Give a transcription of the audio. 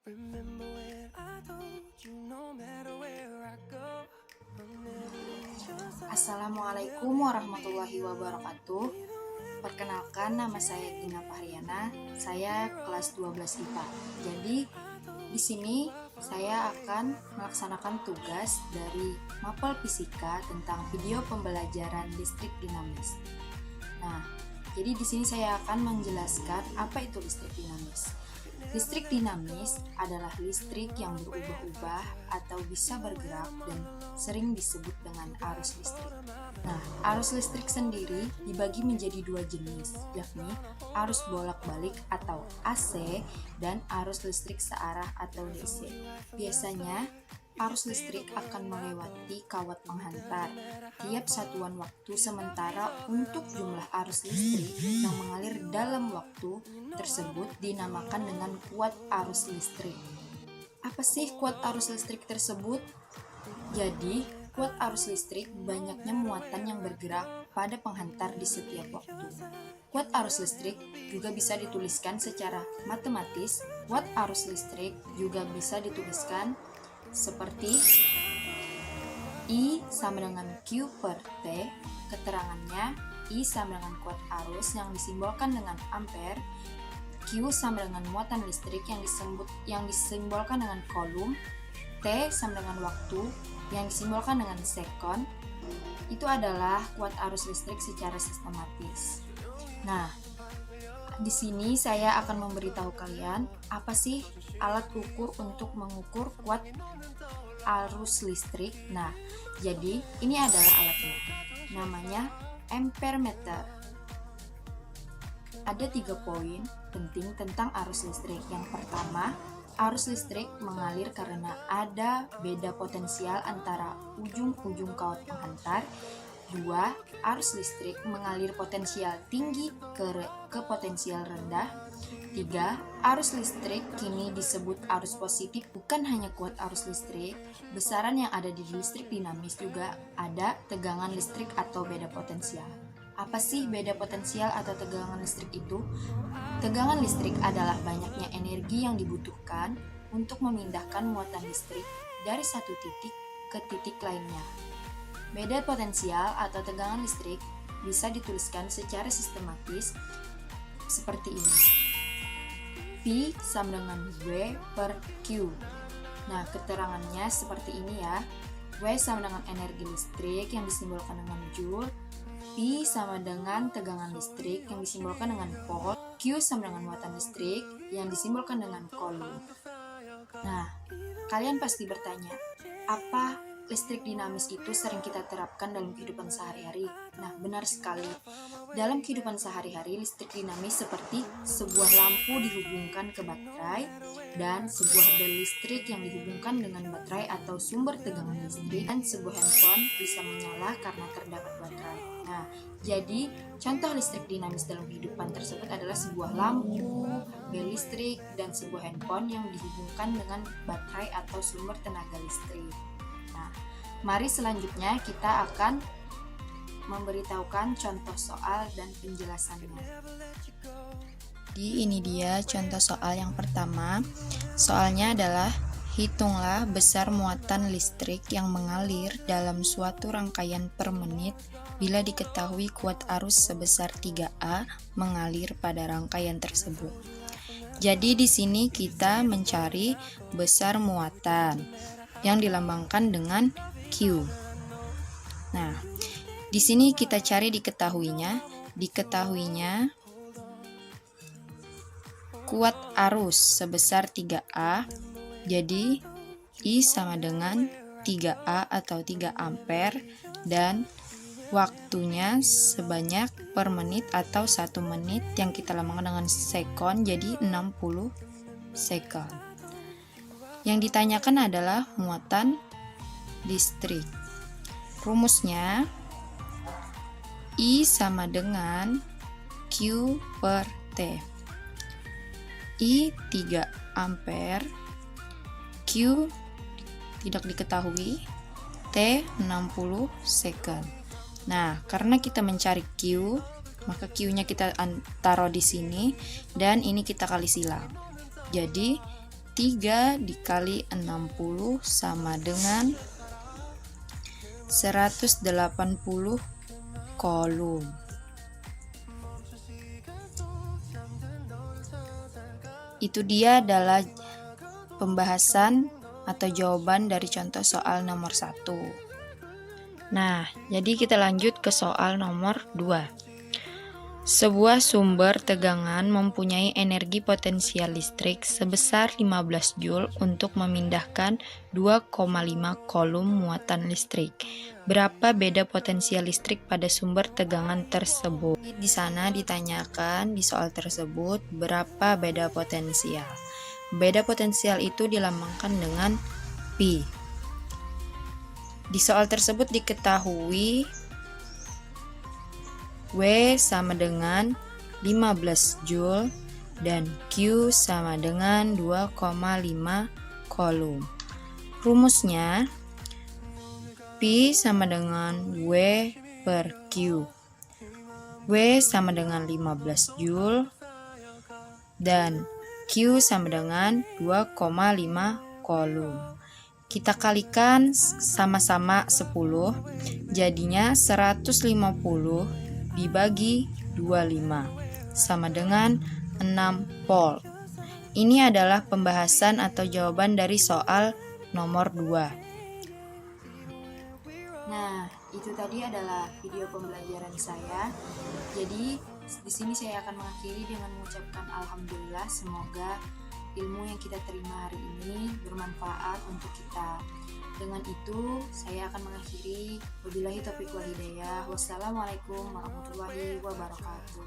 Remember when I told you no matter where I go, I'll never leave your side. Assalamualaikum warahmatullahi wabarakatuh. Perkenalkan, nama saya Gina Pahriana. Saya kelas 12 IPA. Jadi, di sini saya akan melaksanakan tugas dari Mapel Fisika tentang video pembelajaran listrik dinamis. Nah, jadi di sini saya akan menjelaskan apa itu listrik dinamis. Listrik dinamis adalah listrik yang berubah-ubah atau bisa bergerak dan sering disebut dengan arus listrik. Nah, arus listrik sendiri dibagi menjadi dua jenis, yakni arus bolak-balik atau AC dan arus listrik searah atau DC. Biasanya, arus listrik akan melewati kawat penghantar tiap satuan waktu, sementara untuk jumlah arus listrik yang mengalir dalam waktu tersebut dinamakan dengan kuat arus listrik. Apa sih kuat arus listrik tersebut? Jadi, kuat arus listrik banyaknya muatan yang bergerak pada penghantar di setiap waktu. Kuat arus listrik juga bisa dituliskan secara matematis. Kuat arus listrik juga bisa dituliskan seperti I sama dengan Q per T. Keterangannya, I sama dengan kuat arus yang disimbolkan dengan ampere, Q sama dengan muatan listrik yang disimbolkan dengan kolom, T sama dengan waktu yang disimbolkan dengan sekon. Itu adalah kuat arus listrik secara sistematis. Nah, di sini saya akan memberitahu kalian apa sih alat ukur untuk mengukur kuat arus listrik. Nah, jadi ini adalah alatnya. Namanya ampere meter. Ada 3 poin penting tentang arus listrik. Yang pertama, arus listrik mengalir karena ada beda potensial antara ujung-ujung kawat penghantar. 2. Arus listrik mengalir potensial tinggi ke potensial rendah. 3. Arus listrik kini disebut arus positif. Bukan hanya kuat arus listrik, besaran yang ada di listrik dinamis juga ada tegangan listrik atau beda potensial. Apa sih beda potensial atau tegangan listrik itu? Tegangan listrik adalah banyaknya energi yang dibutuhkan untuk memindahkan muatan listrik dari satu titik ke titik lainnya. Beda potensial atau tegangan listrik bisa dituliskan secara sistematis seperti ini. P sama dengan W per Q. Nah, keterangannya seperti ini ya. W sama dengan energi listrik yang disimbolkan dengan Joule. P sama dengan tegangan listrik yang disimbolkan dengan volt. Q sama dengan muatan listrik yang disimbolkan dengan coulomb. Nah, kalian pasti bertanya, apa listrik dinamis itu sering kita terapkan dalam kehidupan sehari-hari? Nah, benar sekali. Dalam kehidupan sehari-hari, listrik dinamis seperti sebuah lampu dihubungkan ke baterai dan sebuah bel listrik yang dihubungkan dengan baterai atau sumber tegangan listrik, dan sebuah handphone bisa menyala karena terdapat baterai. Nah, jadi contoh listrik dinamis dalam kehidupan tersebut adalah sebuah lampu, bel listrik, dan sebuah handphone yang dihubungkan dengan baterai atau sumber tenaga listrik. Nah, mari selanjutnya kita akan memberitahukan contoh soal dan penjelasannya. Ini dia contoh soal yang pertama. Soalnya adalah hitunglah besar muatan listrik yang mengalir dalam suatu rangkaian per menit bila diketahui kuat arus sebesar 3A mengalir pada rangkaian tersebut. Jadi di sini kita mencari besar muatan yang dilambangkan dengan Q. Nah, di sini kita cari diketahuinya kuat arus sebesar 3A. Jadi I sama dengan 3A atau 3 ampere dan waktunya sebanyak per menit atau 1 menit yang kita lambangkan dengan sekon, jadi 60 sekon. Yang ditanyakan adalah muatan listrik. Rumusnya I sama dengan Q per T. I 3 ampere, Q tidak diketahui, T 60 second. Nah, karena kita mencari Q, maka Q-nya kita taruh di sini dan ini kita kali silang. Jadi 3 dikali 60 sama dengan 180 kolom. Itu dia adalah pembahasan atau jawaban dari contoh soal nomor 1. Nah, jadi kita lanjut ke soal nomor 2. Sebuah sumber tegangan mempunyai energi potensial listrik sebesar 15 Joule untuk memindahkan 2,5 kolom muatan listrik. Berapa beda potensial listrik pada sumber tegangan tersebut? Di sana ditanyakan di soal tersebut berapa beda potensial. Beda potensial itu dilambangkan dengan Pi. Di soal tersebut diketahui W sama dengan 15 Joule dan Q sama dengan 2,5 kolom. Rumusnya P sama dengan W per Q. W sama dengan 15 Joule dan Q sama dengan 2,5 kolom. Kita kalikan sama-sama 10, jadinya 150 dibagi 25 sama dengan 6 volt. Ini adalah pembahasan atau jawaban dari soal nomor 2. Nah, itu tadi adalah video pembelajaran saya. Jadi, di sini saya akan mengakhiri dengan mengucapkan alhamdulillah, semoga ilmu yang kita terima hari ini bermanfaat untuk kita. Dengan itu, saya akan mengakhiri. Wabillahi taufiq wal hidayah. Wassalamualaikum warahmatullahi wabarakatuh.